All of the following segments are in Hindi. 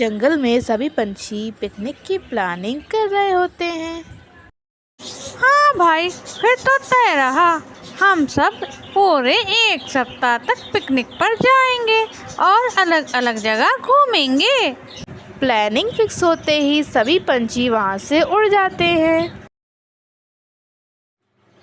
जंगल में सभी पंछी पिकनिक की प्लानिंग कर रहे होते हैं। हाँ भाई, फिर तो तय रहा। हम सब पूरे 1 सप्ताह तक पिकनिक पर जाएंगे और अलग अलग जगह घूमेंगे। प्लानिंग फिक्स होते ही सभी पंछी वहां से उड़ जाते हैं।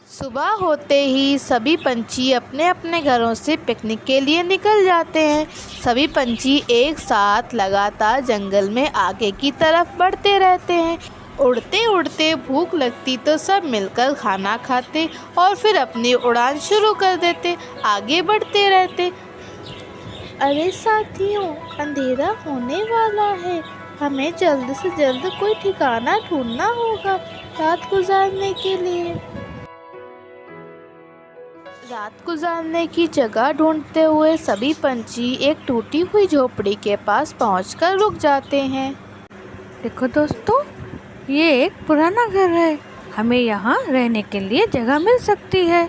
सुबह होते ही सभी पंछी अपने अपने घरों से पिकनिक के लिए निकल जाते हैं। सभी पंछी एक साथ लगातार जंगल में आगे की तरफ बढ़ते रहते हैं। उड़ते उड़ते भूख लगती तो सब मिलकर खाना खाते और फिर अपनी उड़ान शुरू कर देते, आगे बढ़ते रहते। अरे साथियों, अंधेरा होने वाला है, हमें जल्द से जल्द कोई ठिकाना ढूंढना होगा रात गुजारने के लिए। रात गुजारने की जगह ढूंढते हुए सभी पंछी एक टूटी हुई झोपड़ी के पास पहुंचकर रुक जाते हैं। देखो दोस्तों, ये एक पुराना घर है। हमें यहाँ रहने के लिए जगह मिल सकती है।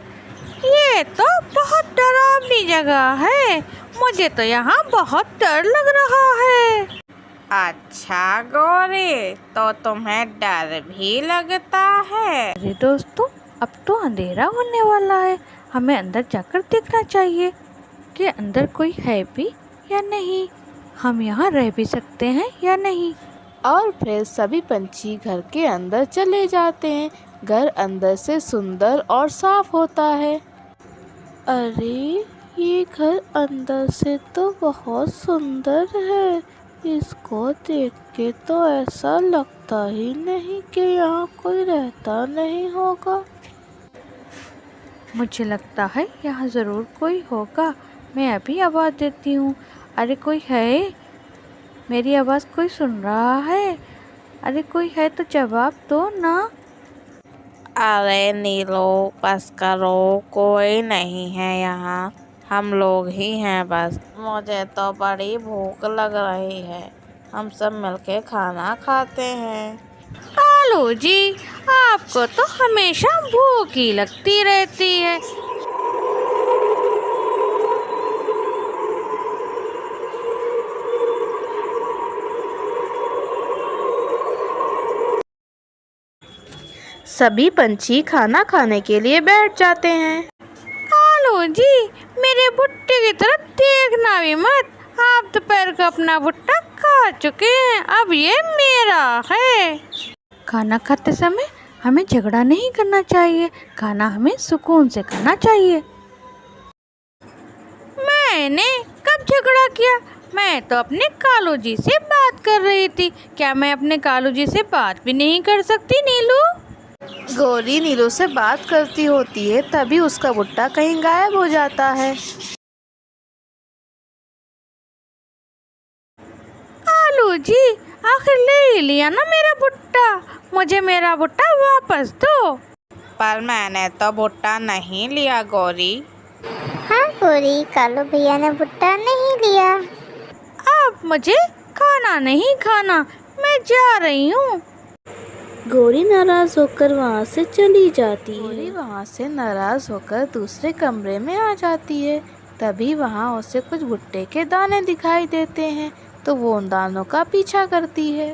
ये तो बहुत डरावनी जगह है, मुझे तो यहाँ बहुत डर लग रहा है। अच्छा गौरी, तो तुम्हें डर भी लगता है? अरे दोस्तों, अब तो अंधेरा होने वाला है, हमें अंदर जाकर देखना चाहिए कि अंदर कोई है भी या नहीं, हम यहाँ रह भी सकते हैं या नहीं। और फिर सभी पंछी घर के अंदर चले जाते हैं। घर अंदर से सुंदर और साफ होता है। अरे, ये घर अंदर से तो बहुत सुंदर है। इसको देख के तो ऐसा लगता ही नहीं कि यहाँ कोई रहता नहीं होगा। मुझे लगता है यहाँ ज़रूर कोई होगा। मैं अभी आवाज़ देती हूँ। अरे कोई है? मेरी आवाज़ कोई सुन रहा है? अरे कोई है तो जवाब दो ना। अरे नीलो, बस करो, कोई नहीं है यहाँ, हम लोग ही हैं बस। मुझे तो बड़ी भूख लग रही है, हम सब मिलके खाना खाते हैं। कालू जी, आपको तो हमेशा भूख ही लगती रहती है। सभी पंछी खाना खाने के लिए बैठ जाते हैं। कालू जी, मेरे भुट्टे की तरफ देखना भी मत। आप दोपहर का अपना भुट्टा खा चुके हैं, अब ये मेरा है। खाना खाते समय हमें झगड़ा नहीं करना चाहिए, खाना हमें सुकून से खाना चाहिए। मैंने कब झगड़ा किया? मैं तो अपने कालू जी से बात कर रही थी। क्या मैं अपने कालू जी से बात भी नहीं कर सकती नीलू? गौरी नीलू से बात करती होती है, तभी उसका भुट्टा कहीं गायब हो जाता है। कालू जी, आखिर ले ही लिया ना मेरा भुट्टा, मुझे मेरा भुट्टा वापस दो। पर मैंने तो भुट्टा नहीं लिया गौरी। हाँ गौरी, कालू भैया ने भुट्टा नहीं लिया। अब मुझे खाना नहीं खाना, मैं जा रही हूँ। गौरी नाराज होकर वहाँ से चली जाती है। गौरी वहाँ से नाराज होकर दूसरे कमरे में आ जाती है। तभी वहाँ उसे कुछ भुट्टे के दाने दिखाई देते हैं, तो वो उन दानों का पीछा करती है।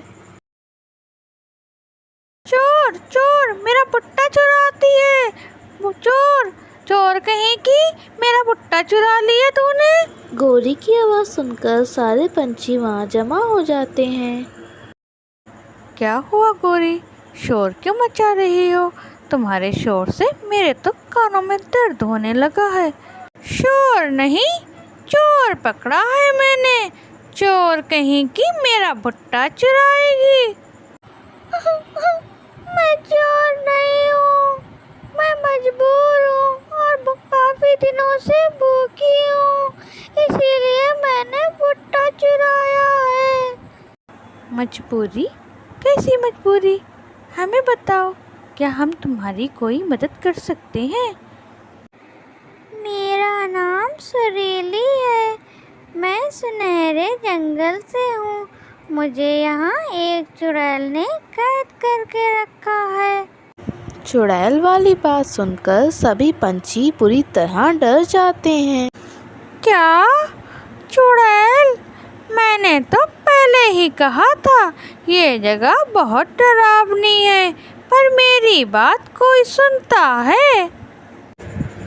चोर चोर, मेरा भुट्टा चुराती है। वो चोर चोर कहीं की, मेरा भुट्टा चुरा लिया तूने। गौरी की आवाज़ सुनकर सारे पंछी वहाँ जमा हो जाते हैं। क्या हुआ गौरी, शोर क्यों मचा रही हो? तुम्हारे शोर से मेरे तो कानों में दर्द होने लगा है। शोर नहीं, चोर पकड़ा है मैंने। चोर कहीं की मेरा भुट्टा चुराएगी। मैं चोर नहीं हूँ, मैं मजबूर हूँ और काफी दिनों से भूखी हूँ, इसीलिए मैंने भुट्टा चुराया है। मजबूरी? कैसी मजबूरी? हमें बताओ, क्या हम तुम्हारी कोई मदद कर सकते हैं? मेरा नाम सुरीली है, मैं सुनहरे जंगल से हूँ। मुझे यहाँ एक चुड़ैल ने कैद करके रखा है। चुड़ैल वाली बात सुनकर सभी पंछी पूरी तरह डर जाते हैं। क्या? चुड़ैल? मैंने तो पहले ही कहा था ये जगह बहुत डरावनी है, पर मेरी बात कोई सुनता है?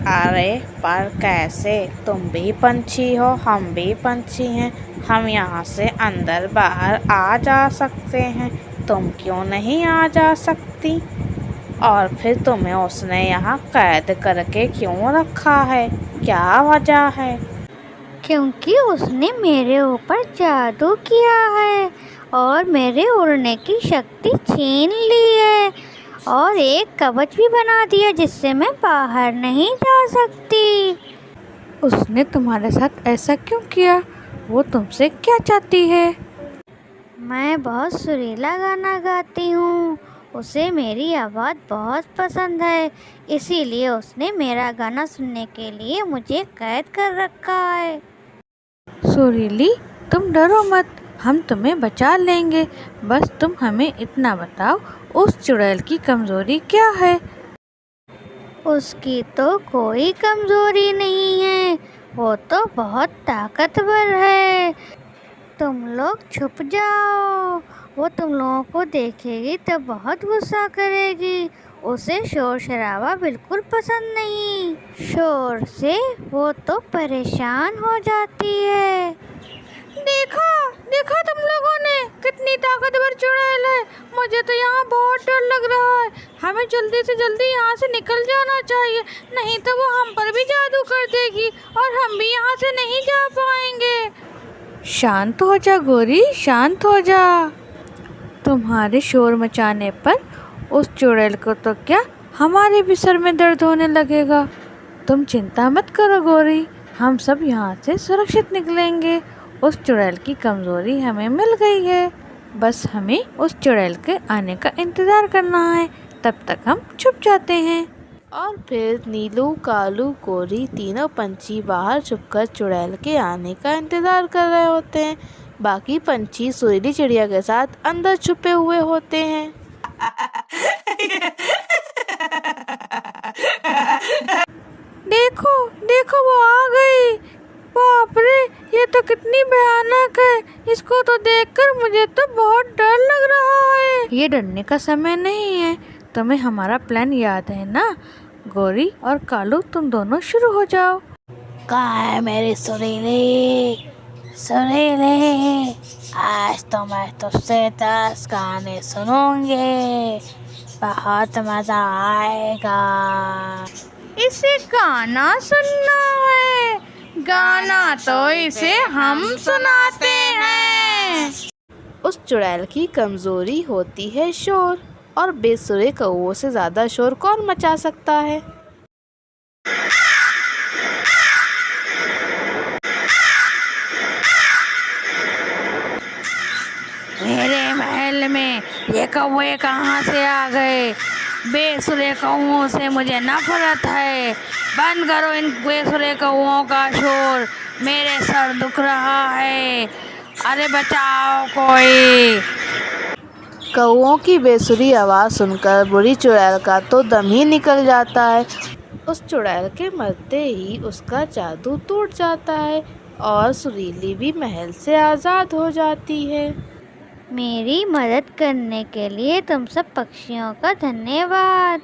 अरे पर कैसे? तुम भी पंछी हो, हम भी पंछी हैं। हम यहाँ से अंदर बाहर आ जा सकते हैं, तुम क्यों नहीं आ जा सकती? और फिर तुम्हें उसने यहाँ कैद करके क्यों रखा है? क्या वजह है? क्योंकि उसने मेरे ऊपर जादू किया है और मेरे उड़ने की शक्ति छीन ली है और एक कवच भी बना दिया जिससे मैं बाहर नहीं जा सकती। उसने तुम्हारे साथ ऐसा क्यों किया? वो तुमसे क्या चाहती है? मैं बहुत सुरीला गाना गाती हूँ, उसे मेरी आवाज़ बहुत पसंद है, इसीलिए उसने मेरा गाना सुनने के लिए मुझे कैद कर रखा है। सुरीली, तुम डरो मत, हम तुम्हें बचा लेंगे। बस तुम हमें इतना बताओ, उस चुड़ैल की कमज़ोरी क्या है? उसकी तो कोई कमज़ोरी नहीं है, वो तो बहुत ताकतवर है। तुम लोग छुप जाओ, वो तुम लोगों को देखेगी तो बहुत गुस्सा करेगी। उसे शोर शराबा बिल्कुल पसंद नहीं, शोर से वो तो परेशान हो जाती है। देखा देखा तुम लोगों ने, कितनी ताकतवर चुड़ैल है। मुझे तो यहाँ बहुत डर लग रहा है। हमें जल्दी से जल्दी यहाँ से निकल जाना चाहिए, नहीं तो वो हम पर भी जादू कर देगी और हम भी यहाँ से नहीं जा पाएंगे। शांत हो जा गौरी, शांत हो जा। तुम्हारे शोर मचाने पर उस चुड़ैल को तो क्या, हमारे भी सर में दर्द होने लगेगा। तुम चिंता मत करो गौरी, हम सब यहाँ से सुरक्षित निकलेंगे। उस चुड़ैल की कमज़ोरी हमें मिल गई है, बस हमें उस चुड़ैल के आने का इंतज़ार करना है। तब तक हम छुप जाते हैं। और फिर नीलू, कालू, कोरी तीनों पंछी बाहर छुपकर चुड़ैल के आने का इंतज़ार कर रहे होते हैं। बाकी पंछी सुरीली चिड़िया के साथ अंदर छुपे हुए होते हैं। देखो देखो, वो आ गई। बाप रे, ये तो कितनी भयानक है। इसको तो देखकर मुझे तो बहुत डर लग रहा है। ये डरने का समय नहीं है। तुम्हें हमारा प्लान याद है ना? गौरी और कालू, तुम दोनों शुरू हो जाओ। कहाँ है मेरी सुरीली? सुरीली, आज तो मैं तुझसे 10 गाने सुनूंगी, बहुत मजा आएगा। इसे गाना सुनना है? गाना तो इसे हम सुनाते हैं। उस चुड़ैल की कमज़ोरी होती है शोर, और बेसुरे कौओं से ज़्यादा शोर कौन मचा सकता है? मेरे महल में ये कौवे कहाँ से आ गए? बेसुरे कौओं से मुझे नफरत है। बंद करो इन बेसुरे कौओं का शोर, मेरे सर दुख रहा है। अरे बचाओ कोई। कौओं की बेसुरी आवाज़ सुनकर बुरी चुड़ैल का तो दम ही निकल जाता है। उस चुड़ैल के मरते ही उसका जादू टूट जाता है और सुरीली भी महल से आज़ाद हो जाती है। मेरी मदद करने के लिए तुम सब पक्षियों का धन्यवाद।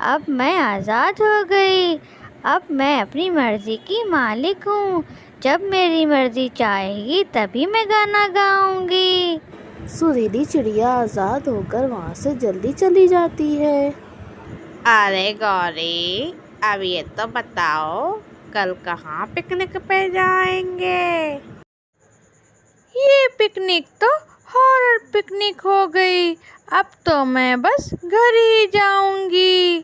अब मैं आज़ाद हो गई। अब मैं अपनी मर्ज़ी की मालिक हूँ। जब मेरी मर्ज़ी चाहेगी तभी मैं गाना गाऊंगी। सुरीली चिड़िया आज़ाद होकर वहाँ से जल्दी चली जाती है। अरे गौरी, अब ये तो बताओ, कल कहाँ पिकनिक पे जाएंगे? ये पिकनिक तो हॉरर पिकनिक हो गई। अब तो मैं बस घर ही जाऊंगी।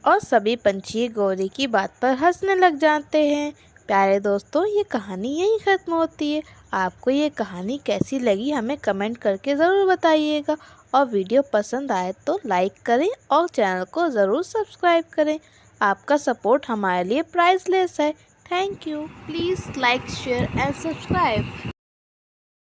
और सभी पंछी गौरी की बात पर हंसने लग जाते हैं। प्यारे दोस्तों, ये कहानी यहीं ख़त्म होती है। आपको ये कहानी कैसी लगी हमें कमेंट करके ज़रूर बताइएगा, और वीडियो पसंद आए तो लाइक करें और चैनल को ज़रूर सब्सक्राइब करें। आपका सपोर्ट हमारे लिए प्राइसलेस है। Thank you. Please like, share and subscribe.